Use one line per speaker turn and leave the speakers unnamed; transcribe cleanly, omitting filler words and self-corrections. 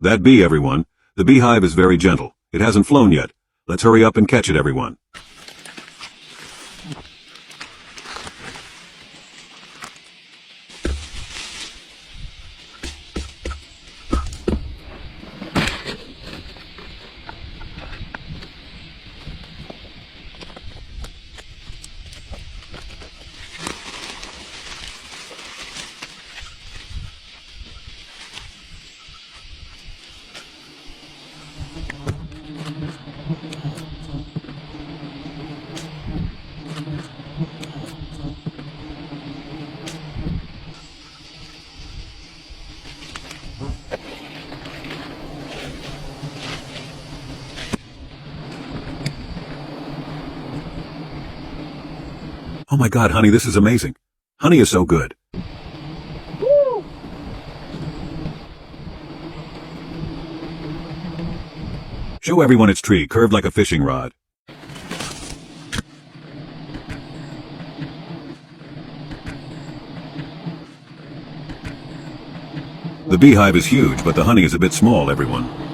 That bee, everyone. The beehive is very gentle. It hasn't flown yet. Let's hurry up and catch it, everyone. Oh my God, honey, this is amazing. Honey is so good.
Woo!
Show everyone its tree, curved like a fishing rod. The beehive is huge, but the honey is a bit small, everyone.